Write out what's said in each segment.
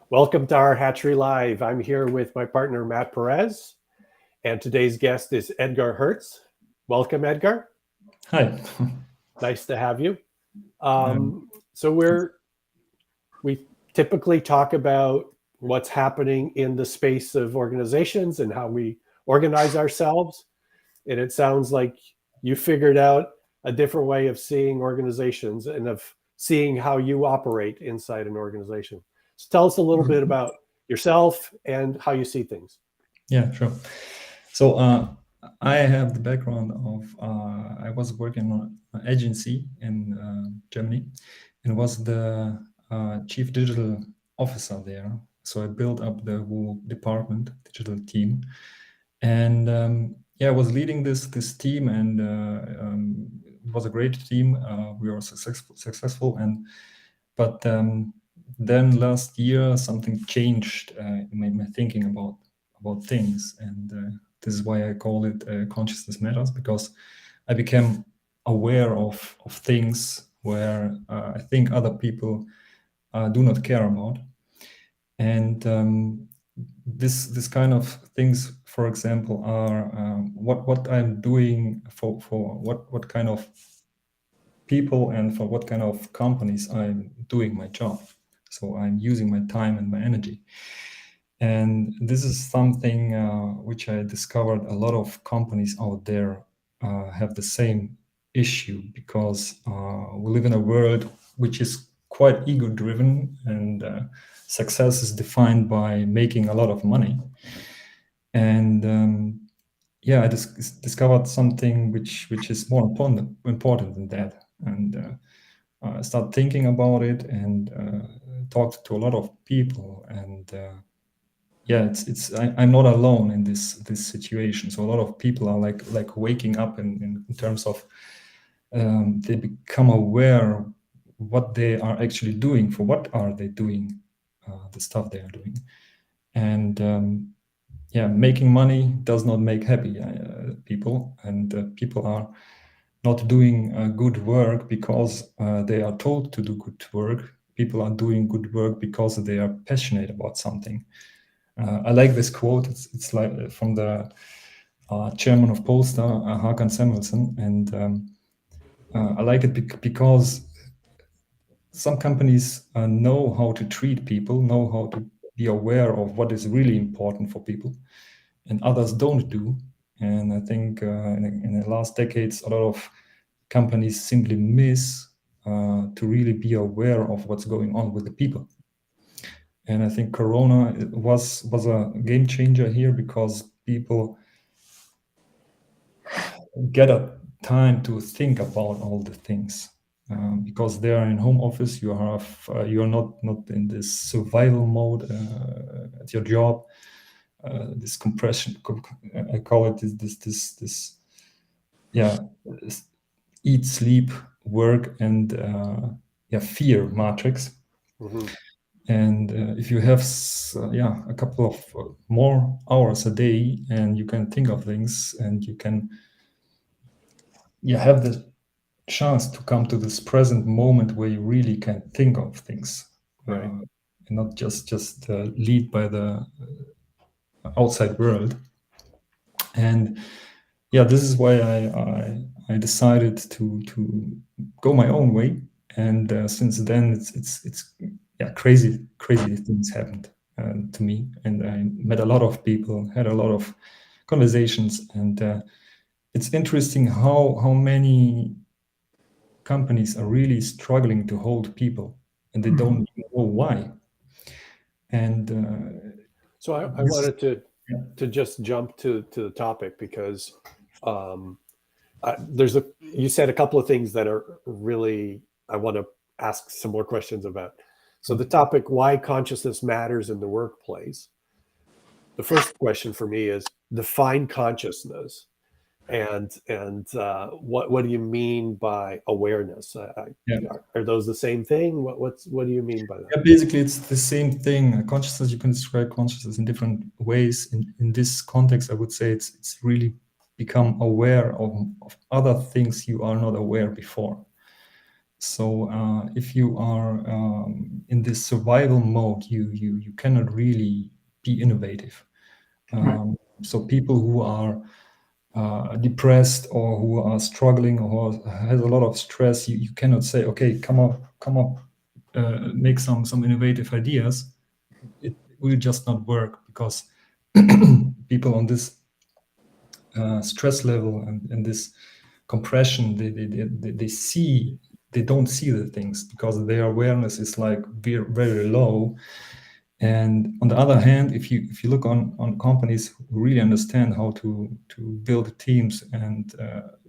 Welcome to our Hatchery Live. I'm here with my partner, Matt Perez, and today's guest is Edgard Hörz. Welcome, Edgar. Hi. Nice to have you. So we typically talk about what's happening in the space of organizations and how we organize ourselves. And it sounds like you figured out a different way of seeing organizations and of seeing how you operate inside an organization. So tell us a little bit about yourself and how you see things. Yeah, sure. So I have the background of I was working on an agency in Germany and was the chief digital officer there. So I built up the whole department, digital team, and I was leading this team, and it was a great team. We were successful, but then last year something changed in my thinking about things, and this is why I call it consciousness matters, because I became aware of things where I think other people do not care about, and this kind of things, for example, are what I'm doing for what kind of people and for what kind of companies I'm doing my job. So I'm using my time and my energy. And this is something which I discovered a lot of companies out there have the same issue, because we live in a world which is quite ego driven, and success is defined by making a lot of money. And I discovered something which is more important than that, and I started thinking about it, and talked to a lot of people, and I'm not alone in this situation. So a lot of people are like waking up in terms of they become aware what they are actually doing, for what are they doing, the stuff they are doing, and making money does not make happy people, and people are not doing good work because they are told to do good work. People are doing good work because they are passionate about something. I like this quote. It's like from the chairman of Polestar, Hakan Samuelsson, and I like it because some companies know how to treat people, know how to be aware of what is really important for people, and others don't do. And I think in the last decades, a lot of companies simply miss to really be aware of what's going on with the people. And I think Corona was a game changer here, because people get a time to think about all the things. Because they are in home office, you're not in this survival mode at your job. This compression, I call it this eat, sleep, work, and fear matrix. Mm-hmm. And if you have a couple of more hours a day, and you can think of things, and you can have the chance to come to this present moment where you really can think of things, Right. and not just lead by the outside world. And this is why I decided to go my own way. And since then, it's crazy things happened to me, and I met a lot of people, had a lot of conversations, and it's interesting how many companies are really struggling to hold people, and they don't know why. And so I wanted to just jump to the topic, because you said a couple of things that are really, I want to ask some more questions about. So the topic, why consciousness matters in the workplace. The first question for me is, define consciousness, and what do you mean by awareness? Are those the same thing? What do you mean by that? Yeah, basically, it's the same thing. Consciousness, you can describe consciousness in different ways. In this context, I would say it's really become aware of other things you are not aware before. So if you are in this survival mode, you cannot really be innovative. So people who are depressed or who are struggling or who has a lot of stress, you cannot say, okay, come up, make some innovative ideas. It will just not work, because people on this stress level and this compression, they don't see the things because their awareness is like very, very low. And on the other hand, if you look on companies who really understand how to build teams and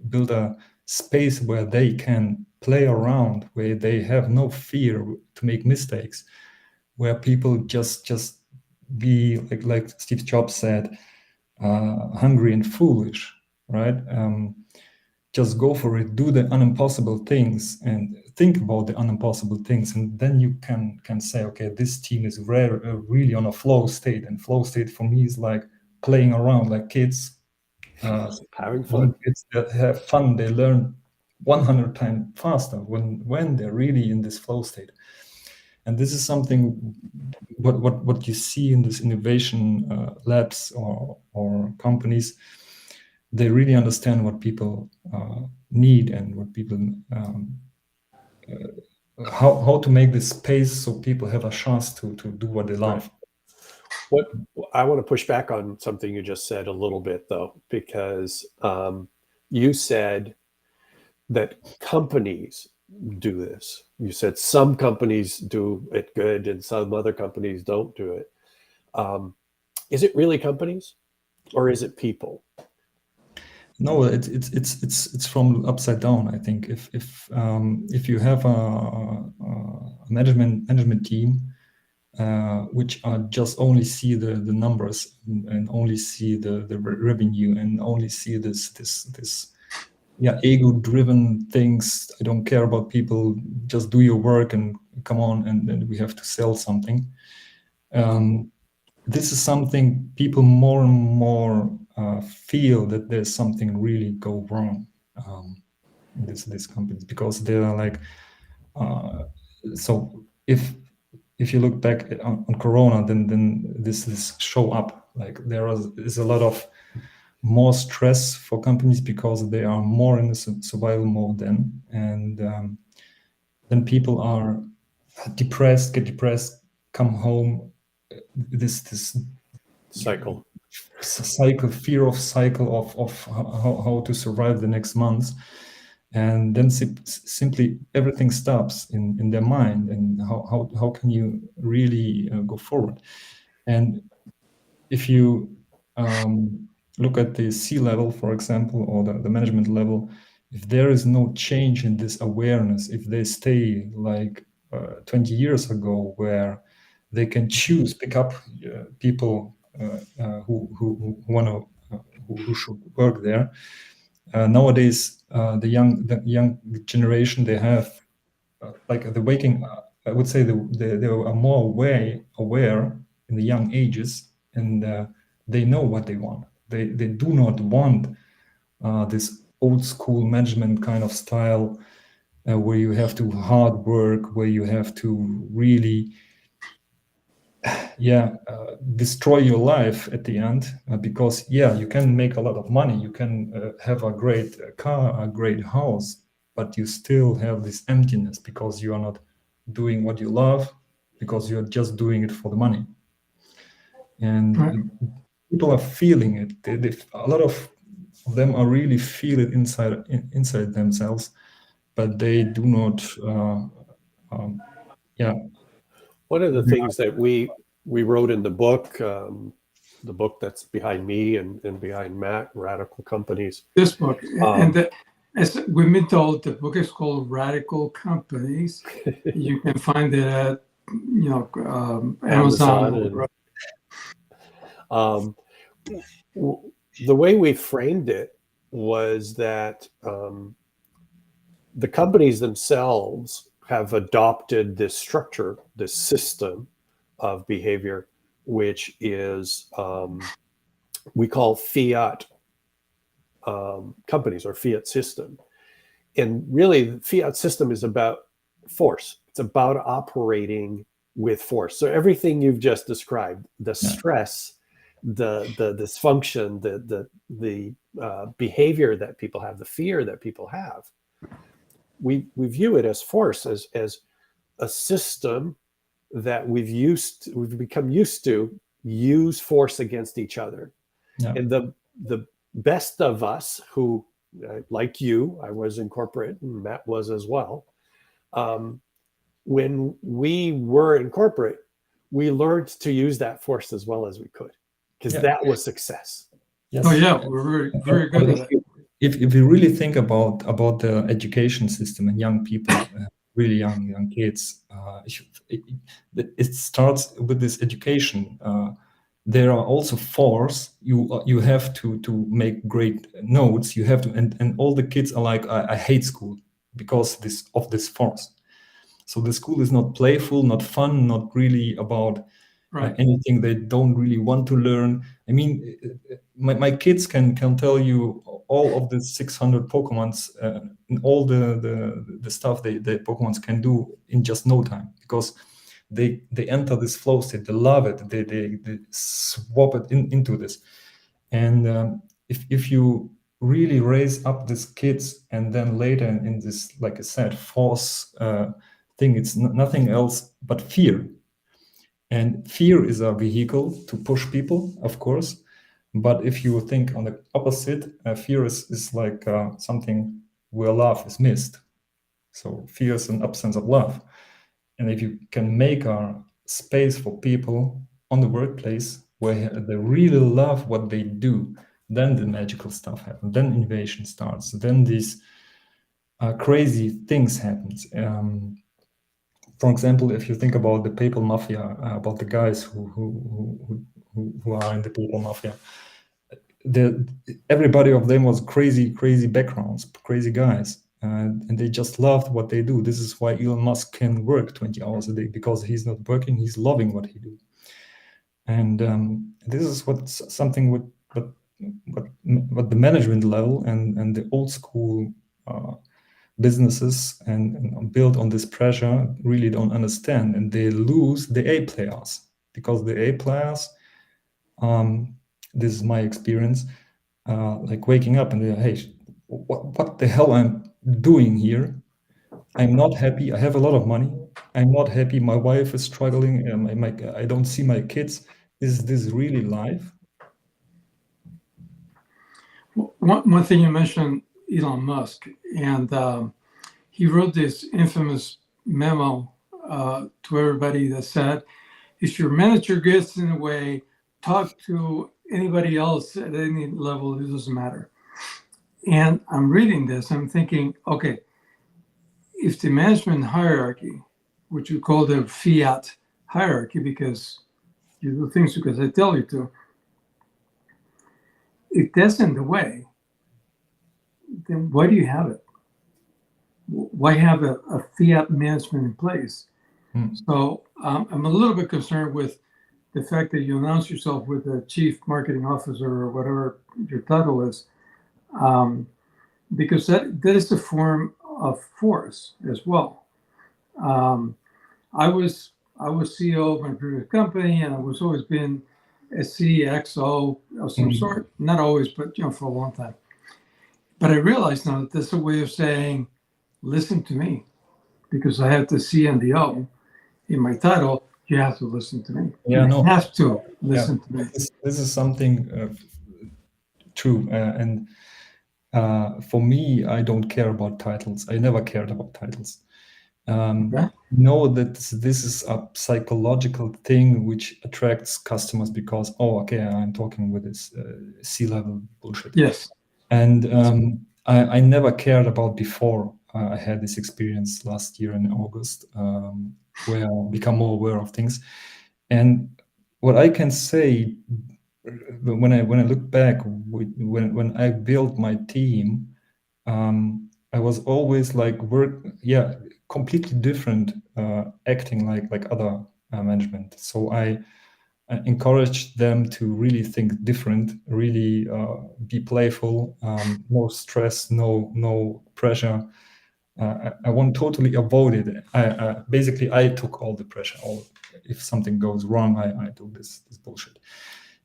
build a space where they can play around, where they have no fear to make mistakes, where people just be like Steve Jobs said, hungry and foolish, right? Just go for it, do the unimpossible things, and think about the unimpossible things, and then you can say, okay, this team is really on a flow state. And flow state for me is like playing around, like kids, having fun. kids that have fun, they learn 100 times faster when they're really in this flow state. And this is something what you see in this innovation labs or companies. They really understand what people need and what people how to make this space so people have a chance to do what they love. What I want to push back on something you just said a little bit, though, because you said that companies do this. You said some companies do it good and some other companies don't do it. Is it really companies, or is it people? No, it's from upside down. I think if you have a management team which are just only see the numbers and only see the revenue and only see this ego-driven things. I don't care about people. Just do your work and come on, and we have to sell something. This is something people more and more feel that there's something really go wrong in these companies, because they are like so if you look back on Corona, then this show up, like there is a lot of more stress for companies because they are more in the survival mode then, and then people are depressed, get depressed, come home, this Cycle. fear of cycle of how to survive the next months. And then simply everything stops in their mind, and how can you really go forward? And if you look at the C-level, for example, or the management level, if there is no change in this awareness, if they stay like 20 years ago, where they can choose, pick up people who want to, who should work there. Nowadays, the young generation, they have like the waking. I would say they are more aware in the young ages, and they know what they want. They do not want this old school management kind of style where you have to hard work, where you have to really destroy your life at the end, because you can make a lot of money, you can have a great car, a great house, but you still have this emptiness because you are not doing what you love, because you're just doing it for the money. And people are feeling it. A lot of them are really feel it inside themselves, but they do not One of the things that we wrote in the book that's behind me and behind Matt, Radical Companies. This book, and as we've been told, the book is called Radical Companies. You can find it at Amazon. The way we framed it was that the companies themselves have adopted this structure, this system of behavior, which is we call fiat companies or fiat system. And really, the fiat system is about force. It's about operating with force. So everything you've just described, the stress, the dysfunction, the behavior that people have, the fear that people have, we view it as force, as a system that we've become used to use force against each other. Yeah. And the best of us, who like you, I was in corporate, and Matt was as well. When we were in corporate, we learned to use that force as well as we could, because that was success. Yes. Oh yeah, we're very, very good at it. If we really think about the education system and young people, really young kids, it starts with this education. There are also force. You have to make great notes. You have to, and all the kids are like, I hate school because of this force. So the school is not playful, not fun, not really about anything they don't really want to learn. I mean, my kids can tell you all of the 600 Pokemons and all the stuff the Pokemons can do in just no time, because they enter this flow state. They love it. They swap it into this. And if you really raise up these kids, and then later in this, like I said, force thing, it's nothing else but fear. And fear is a vehicle to push people, of course. But if you think on the opposite, fear is like something where love is missed. So fear is an absence of love. And if you can make a space for people on the workplace where they really love what they do, then the magical stuff happens. Then innovation starts. Then these crazy things happen. For example, if you think about the PayPal mafia, about the guys who are in the PayPal mafia, everybody of them was crazy backgrounds, crazy guys, and they just loved what they do. This is why Elon Musk can work 20 hours a day, because he's not working, he's loving what he do. And this is something with what the management level and the old school businesses and built on this pressure really don't understand, and they lose the A players, because the A players, this is my experience, like waking up and they're, hey, what the hell I'm doing here? I'm not happy. I have a lot of money. I'm not happy. My wife is struggling. I don't see my kids. Is this really life? One thing you mentioned, Elon Musk, and he wrote this infamous memo to everybody that said, if your manager gets in the way, talk to anybody else at any level, it doesn't matter. And I'm reading this, I'm thinking, okay, if the management hierarchy, which you call the fiat hierarchy because you do things because I tell you to, if that's in the way, then why do you have it? Why have a fiat management in place? So I'm a little bit concerned with the fact that you announce yourself with the chief marketing officer or whatever your title is, because that is a form of force as well. I was CEO of my previous company, and I was always been a CXO of some sort. Not always, but for a long time. But I realized now that that's a way of saying, listen to me, because I have the C and the O in my title. You have to listen to me. Yeah, you have to listen to me. This is something true. And for me, I don't care about titles. I never cared about titles. Know that this is a psychological thing which attracts customers because, oh, okay, I'm talking with this C-level bullshit. Yes. And I never cared about before. I had this experience last year in August where I become more aware of things. And what I can say when I look back, when I built my team, I was always like completely different, acting like other management. So I encouraged them to really think different, really be playful, no stress, no pressure, I want to totally avoid it. Basically I took all the pressure. If something goes wrong, I do this bullshit.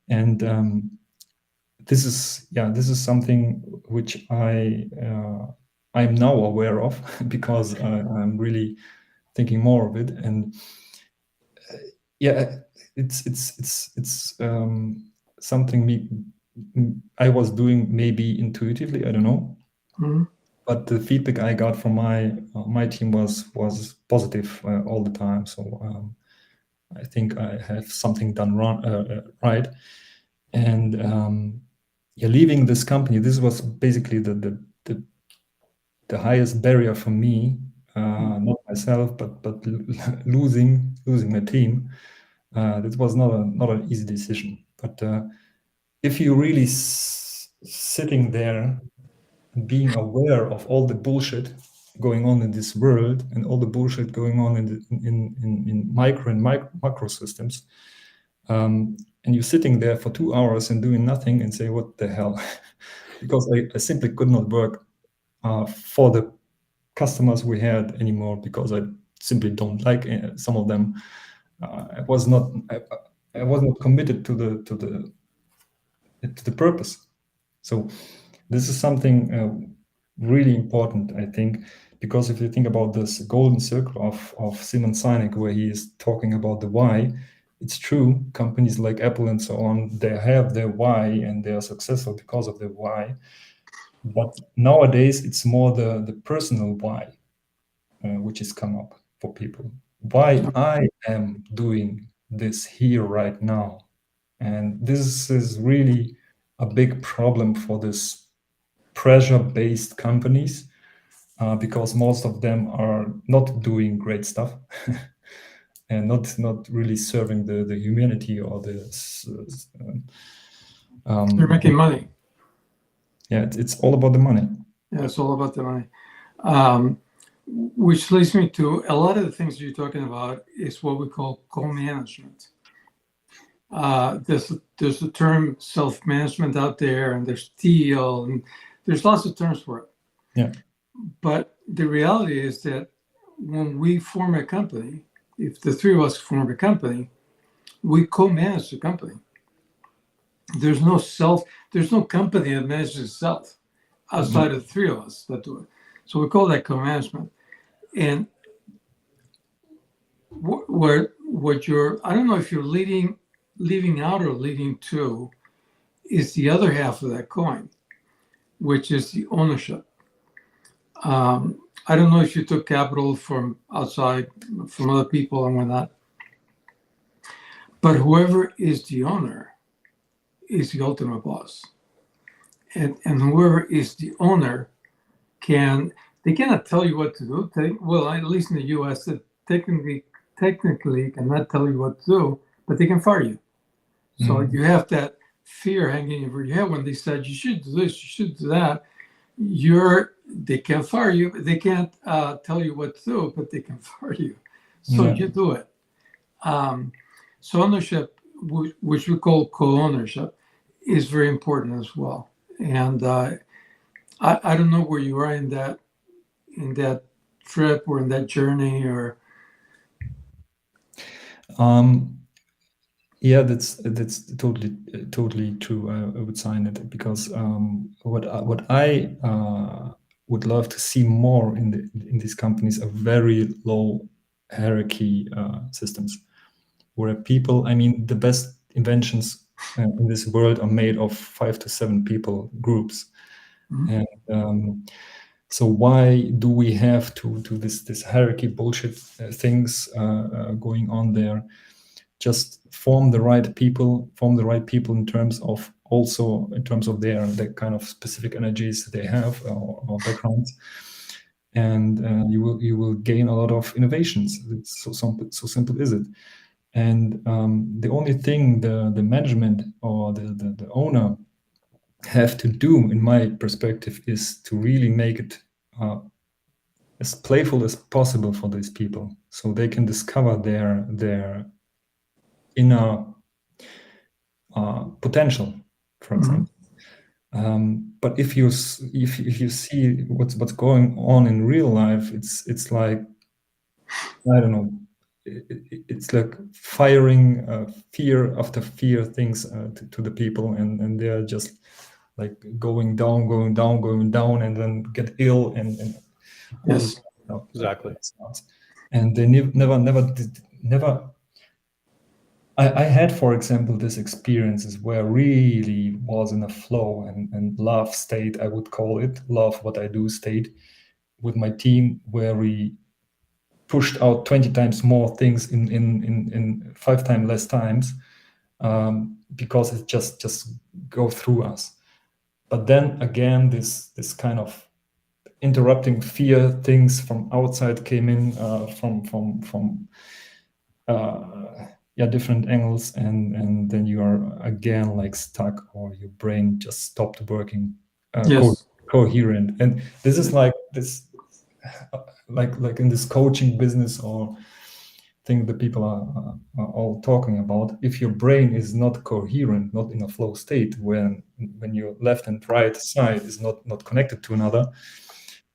And this is something which I'm now aware of because I'm really thinking more of it. And it's something I was doing maybe intuitively, I don't know. Mm-hmm. But the feedback I got from my team was positive all the time. So I think I have something done wrong, right. And leaving this company, this was basically the highest barrier for me, not myself, but losing my team. That was not an easy decision. But if you really sitting there, being aware of all the bullshit going on in this world and all the bullshit going on in micro and macro systems, and you're sitting there for 2 hours and doing nothing and say, what the hell? Because I simply could not work for the customers we had anymore, because I simply don't like some of them. I was not committed to the purpose. So this is something really important, I think, because if you think about this golden circle of Simon Sinek, where he is talking about the why, it's true. Companies like Apple and so on, they have their why and they are successful because of their why. But nowadays, it's more the personal why, which is come up for people. Why I am doing this here right now. And this is really a big problem for this pressure-based companies, because most of them are not doing great stuff and not really serving the humanity or They're making money. Yeah, it's all about the money. Yeah, it's all about the money. Which leads me to a lot of the things you're talking about is what we call co-management. There's the term self-management out there, and there's TEL, and there's lots of terms for it. Yeah. But the reality is that when we form a company, if the three of us form a company, we co-manage the company. There's no company that manages itself outside of the three of us that do it. So we call that co-management. And what you're, I don't know if you're leaving out or leading to, is the other half of that coin, which is the ownership. I don't know if you took capital from outside, from other people and whatnot, but whoever is the owner is the ultimate boss. And whoever is the owner they cannot tell you what to do. Well, at least in the US, they technically cannot tell you what to do, but they can fire you. So you have that fear hanging over your head when they said, you should do this, you should do that. They can't fire you. They can't tell you what to do, but they can fire you. So you do it. So ownership, which we call co-ownership, is very important as well. And I don't know where you are in that trip or in that journey, or. Yeah, that's totally true. I would sign it, because what I would love to see more in these companies are very low hierarchy systems, where people, I mean, the best inventions in this world are made of 5 to 7 people groups. And so why do we have to this hierarchy bullshit things going on there? Just form the right people in terms of their kind of specific energies they have or backgrounds, and you will gain a lot of innovations. It's so simple is it. And the only thing the management or the owner have to do, in my perspective, is to really make it as playful as possible for these people, so they can discover their inner potential, for example. But if you see what's going on in real life, it's like, I don't know, it's like firing fear after fear things to the people, and they're just like going down, and then get ill and all this Yes. stuff. Exactly. And they never. I had, for example, this experiences where I really was in a flow and love state, I would call it, love what I do state with my team, where we pushed out 20 times more things in 5 times less times, because it just go through us. But then again, this kind of interrupting fear things from outside came in, from different angles, and then you are again like stuck, or your brain just stopped working Yes. coherent. And this is like this, like in this coaching business or thing that people are all talking about. If your brain is not coherent, not in a flow state, when your left and right side is not connected to another,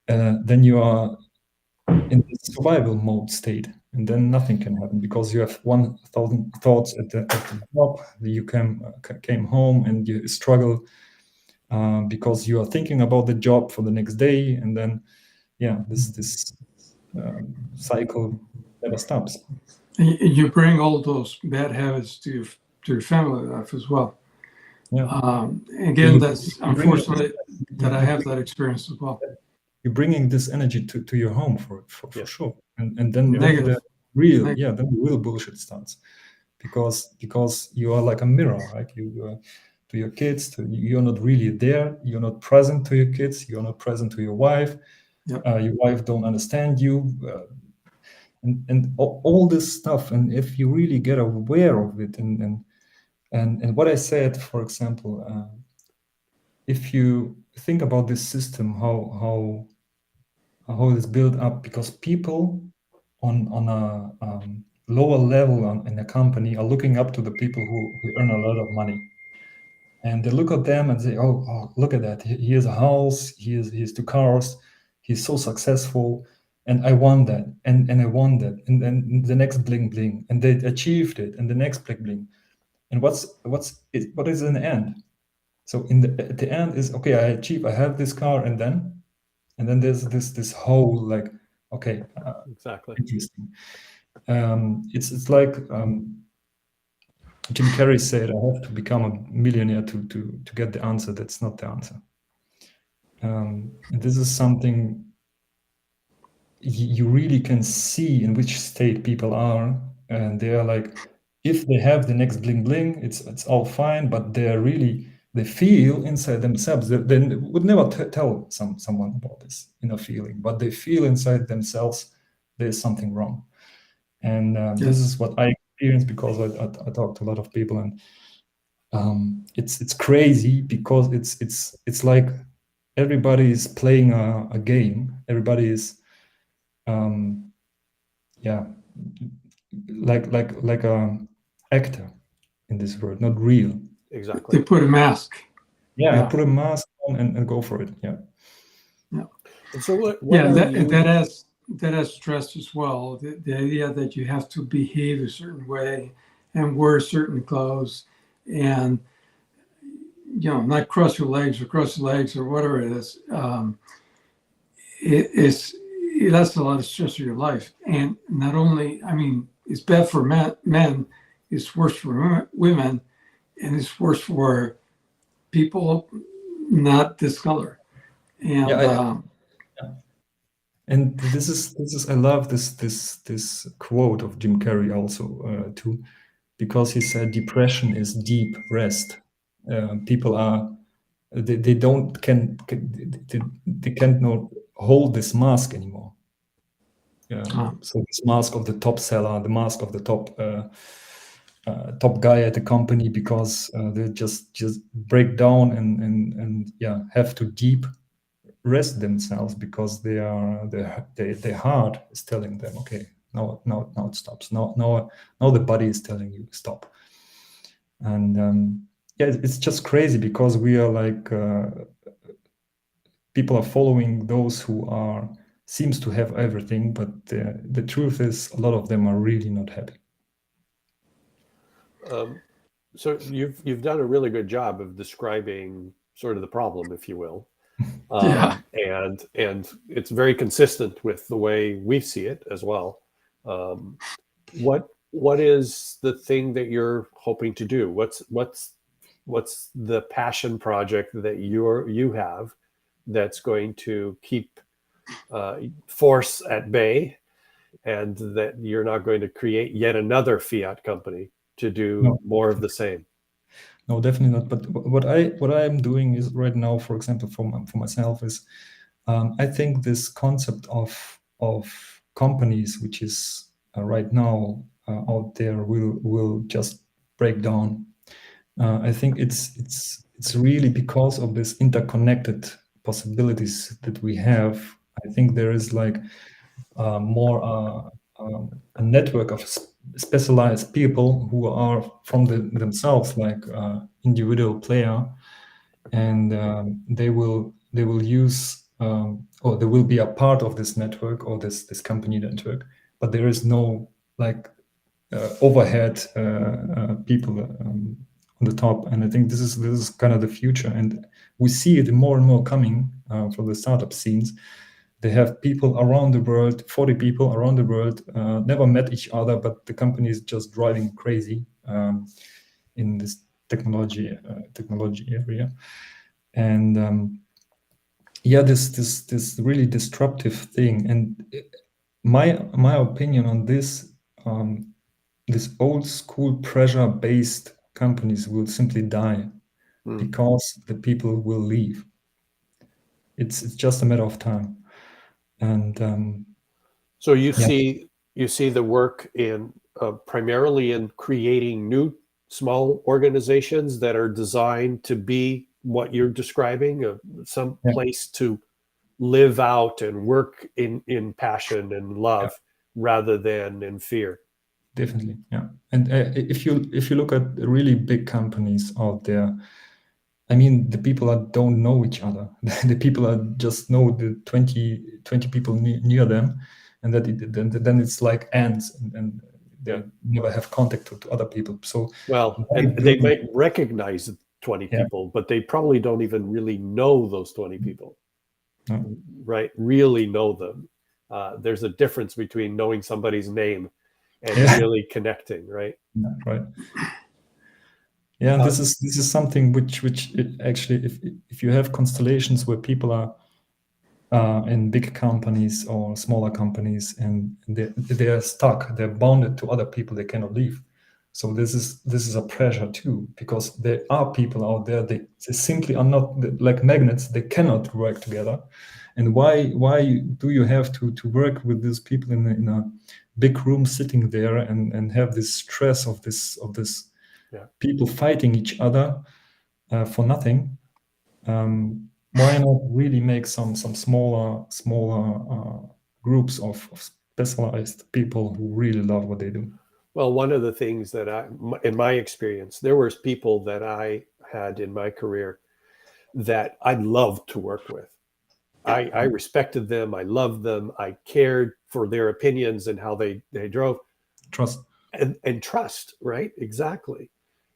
then you are in the survival mode state, and then nothing can happen, because you have 1,000 thoughts at the top. You came home and you struggle because you are thinking about the job for the next day, and then this cycle never stops. And you bring all those bad habits to your family life as well. Yeah. Again, that's unfortunate that I have that experience as well. You're bringing this energy to your home for sure, and then Negative. the real bullshit starts, because you are like a mirror, right? You to your kids, you're not really there. You're not present to your kids. You're not present to your wife. Yep. Your wife don't understand you, and all this stuff. And if you really get aware of it, and what I said, for example, if you think about this system, how it's built up, because people on a lower level in a company are looking up to the people who earn a lot of money, and they look at them and say, oh look at that, he has a house, he has 2 cars, he's so successful, and I want that, and I want that, and then the next bling bling, and they achieved it, and the next bling bling. And what is in the end? So at the end is, okay, I have this car, and then there's this whole, like, okay, Exactly. interesting. It's like Jim Carrey said, I have to become a millionaire to get the answer. That's not the answer. And this is something you really can see in which state people are, and they are like, if they have the next bling bling, it's all fine, but they feel inside themselves, they would never tell someone about this inner feeling, but they feel inside themselves there's something wrong. And this is what I experienced, because I talk to a lot of people, and it's crazy, because it's like everybody is playing a game. Everybody is like a actor in this world, not real. Exactly. They put a mask. I put a mask on and go for it. And so what that has stress as well. The idea that you have to behave a certain way and wear certain clothes, and not cross your legs or whatever it is. That's a lot of stress of your life. And not only, it's bad for men, it's worse for women, and it's worse for people not this color. And and this is I love this quote of Jim Carrey also too, because he said depression is deep rest. People are they can't hold this mask anymore. So this mask of the top seller, the mask of the top guy at the company, because they just break down and have to deep rest themselves, because their heart is telling them, okay, now it stops. Now the body is telling you stop. And yeah, it's just crazy because we are like people are following those who are seems to have everything, but the truth is a lot of them are really not happy. So you've done a really good job of describing sort of the problem, if you will. Yeah. And it's very consistent with the way we see it as well. What is the thing that you're hoping to do? What's the passion project that you have that's going to keep force at bay, and that you're not going to create yet another fiat company to do No. more of the same? No, definitely not. But what I am doing is right now, for example, for myself, is I think this concept of companies, which is right now out there, will just break down. I think it's really because of this interconnected possibilities that we have. I think there is like more a network of specialized people who are from themselves like individual player, and they will use or they will be a part of this network or this company network, but there is no like overhead people on the top. And I think this is kind of the future, and we see it more and more coming from the startup scenes. They have people around the world, 40 people around the world, never met each other, but the company is just driving crazy in this technology area. And yeah, this really disruptive thing. And my opinion on this, this old school pressure-based companies will simply die because the people will leave. It's just a matter of time. And So you see the work in primarily in creating new small organizations that are designed to be what you're describing, some place to live out and work in passion and love rather than in fear. Definitely, yeah. And if you look at really big companies out there, I mean, the people don't know each other. The people just know the 20 people near them, and then it's like ants, and they never have contact to other people. So and they might recognize 20 people, but they probably don't even really know those 20 people, right? Really know them. There's a difference between knowing somebody's name and really connecting, right? Yeah, right. Yeah, this is something which it actually, if you have constellations where people are in big companies or smaller companies, and they are stuck, they're bounded to other people, they cannot leave. So this is a pressure too, because there are people out there, they simply are not like magnets, they cannot work together. And why do you have to work with these people in a big room sitting there and have this stress of this people fighting each other for nothing? Why not really make some smaller groups of specialized people who really love what they do? Well, one of the things that in my experience, there was people that I had in my career that I loved to work with. I respected them. I loved them. I cared for their opinions and how they drove. Trust. And trust, right? Exactly.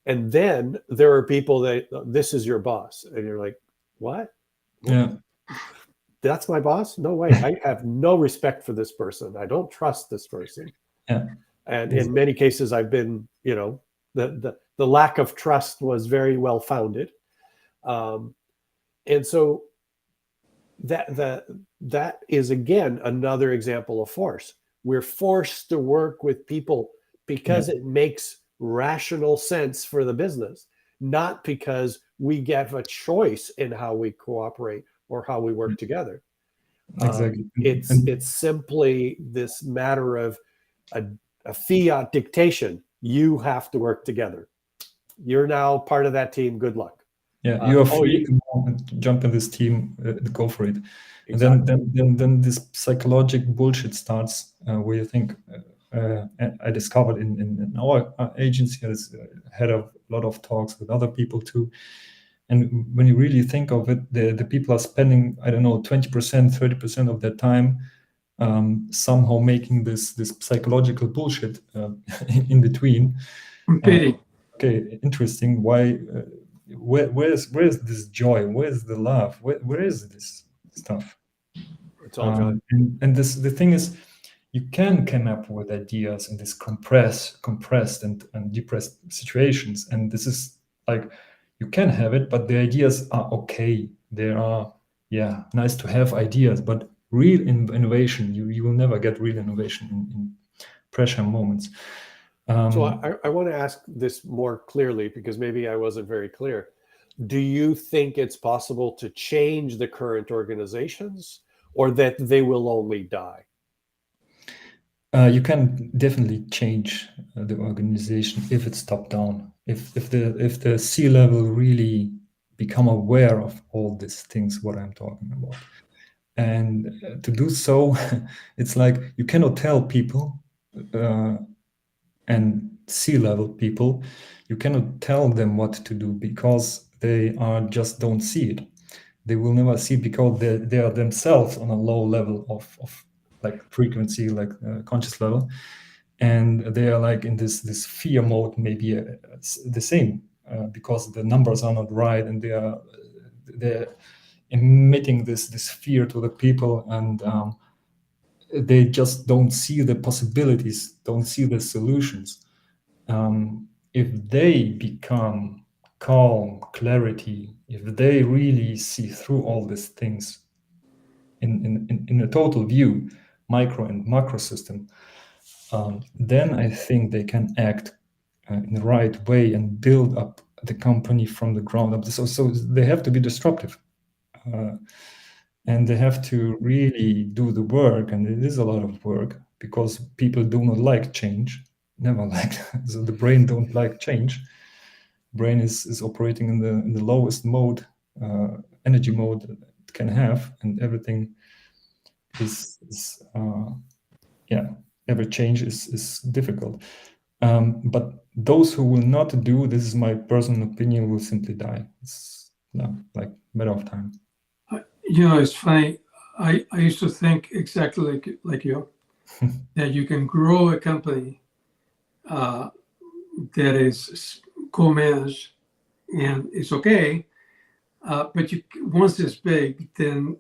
And then there are people that this is your boss. And you're like, what? Yeah. That's my boss? No way. I have no respect for this person. I don't trust this person. Yeah. And in many cases, I've been, the lack of trust was very well founded. And so that is, again, another example of force. We're forced to work with people because it makes rational sense for the business, not because we get a choice in how we cooperate or how we work together. Exactly. It's simply this matter of a fiat dictation. You have to work together. You're now part of that team. Good luck. Yeah, you are free to jump in this team, go for it. Exactly. And then this psychological bullshit starts where you think, I discovered in our agency. I had a lot of talks with other people too. And when you really think of it, the people are spending, I don't know, 20%, 30% of their time somehow making this psychological bullshit in between. Competing. Okay, interesting. Why? Where's this joy? Where's the love? Where is this stuff? It's all gone. And the thing is, you can come up with ideas in these compressed and depressed situations, and this is like you can have it, but the ideas are okay. They are nice to have ideas, but real innovation, you will never get real innovation in pressure moments. So I want to ask this more clearly because maybe I wasn't very clear. Do you think it's possible to change the current organizations, or that they will only die? You can definitely change the organization if it's top down. If the C-level really become aware of all these things, what I'm talking about, and to do so, it's like you cannot tell people and C-level people, you cannot tell them what to do because they just don't see it. They will never see it because they are themselves on a low level of like frequency, like conscious level, and they are like in this fear mode, maybe the same because the numbers are not right, and they're emitting this fear to the people, and they just don't see the possibilities, don't see the solutions. If they become calm, clarity, if they really see through all these things in a total view, micro and macro system, then I think they can act in the right way and build up the company from the ground up. So they have to be disruptive. And they have to really do the work, and it is a lot of work because people do not like change, never like. So the brain don't like change. Brain is operating in the lowest mode, energy mode it can have, and everything is every change is difficult. But those who will not do, this is my personal opinion, will simply die. It's like a matter of time. You know, it's funny. I used to think exactly like you, that you can grow a company that is co-managed and it's okay, but once it's big, then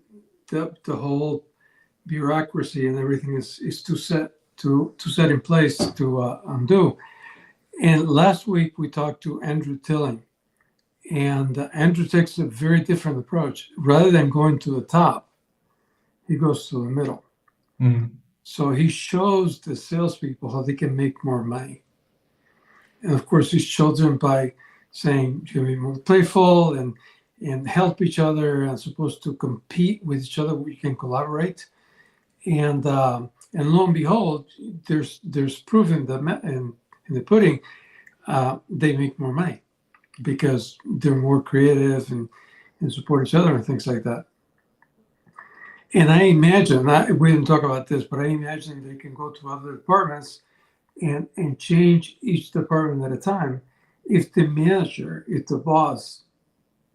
the whole bureaucracy and everything is too set in place to undo. And last week we talked to Andrew Tilling. And Andrew takes a very different approach. Rather than going to the top, he goes to the middle. Mm. So he shows the salespeople how they can make more money. And of course, he shows them by saying, you can be more playful and help each other, and supposed to compete with each other. We can collaborate. And lo and behold, there's proof in the pudding. They make more money, because they're more creative and support each other and things like that. And I imagine, we didn't talk about this, but I imagine they can go to other departments and change each department at a time if the manager, if the boss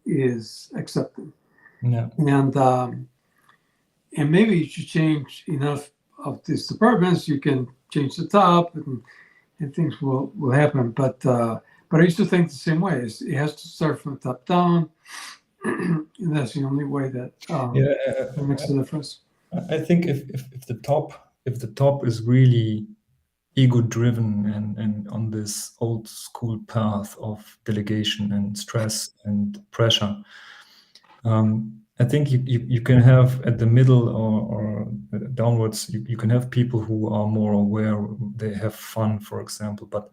is accepting. Yeah. And maybe you should change enough of these departments, you can change the top and things will happen. But I used to think the same way. It has to start from the top down, and that's the only way that makes the difference. I think if the top is really ego-driven and on this old school path of delegation and stress and pressure, I think you can have at the middle or downwards, you can have people who are more aware, they have fun, for example, but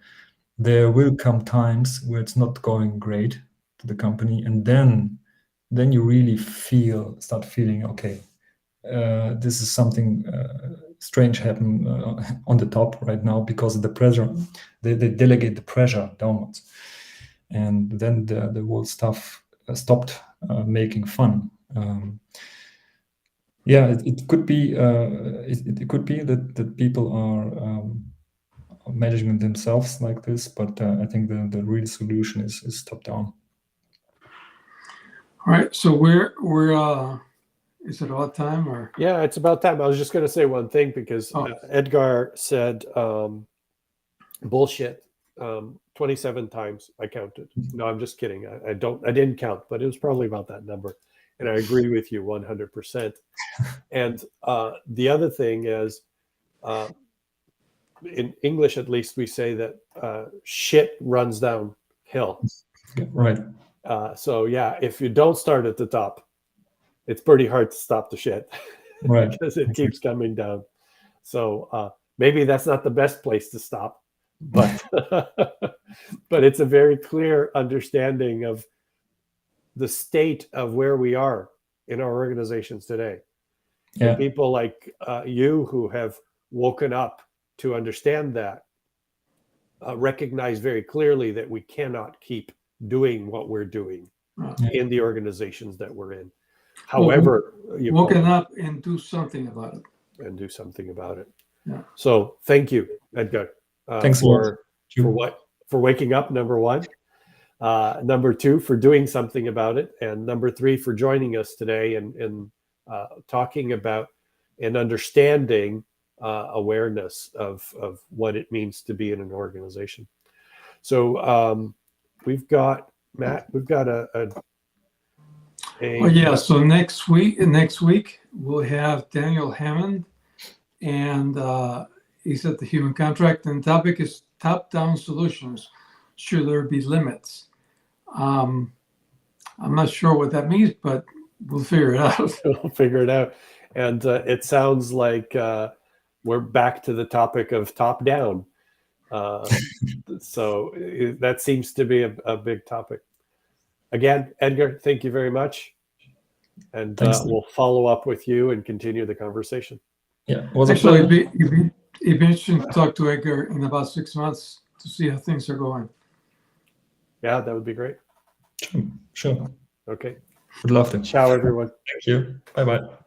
there will come times where it's not going great to the company, and then you really start feeling, okay, this is something strange happen on the top right now because of the pressure. They delegate the pressure downwards, and then the whole stuff stopped making fun. It could be it could be that people are management themselves like this, but I think the real solution is top down. All right, so we're is it about time or? Yeah, it's about time. I was just going to say one thing because Edgar said bullshit 27 times. I counted. No, I'm just kidding. I didn't count, but it was probably about that number. And I agree with you 100%. And the other thing is, in English at least, we say that shit runs downhill. Right. So yeah, if you don't start at the top, it's pretty hard to stop the shit, right? Because it keeps coming down. So maybe that's not the best place to stop, but but it's a very clear understanding of the state of where we are in our organizations today. Yeah. And people like you who have woken up to understand that recognize very clearly that we cannot keep doing what we're doing in the organizations that we're in. However, you woken up and do something about it. And do something about it. Yeah. So thank you, Edgar. Thanks for waking up, number one. Number two, for doing something about it. And number three, for joining us today and talking about and understanding awareness of what it means to be in an organization. So we've got, Matt, we've got so next week we'll have Daniel Hammond, and he's at the Human Contract, and the topic is top-down solutions. Should there be limits? I'm not sure what that means, but we'll figure it out. We'll figure it out. And it sounds like we're back to the topic of top-down. So that seems to be a big topic. Again, Edgar, thank you very much. And we'll follow up with you and continue the conversation. Yeah, it was actually, it'd be interesting to talk to Edgar in about 6 months to see how things are going. Yeah, that would be great. Sure. Okay. Would love to. Ciao, everyone. Thank you. Bye-bye.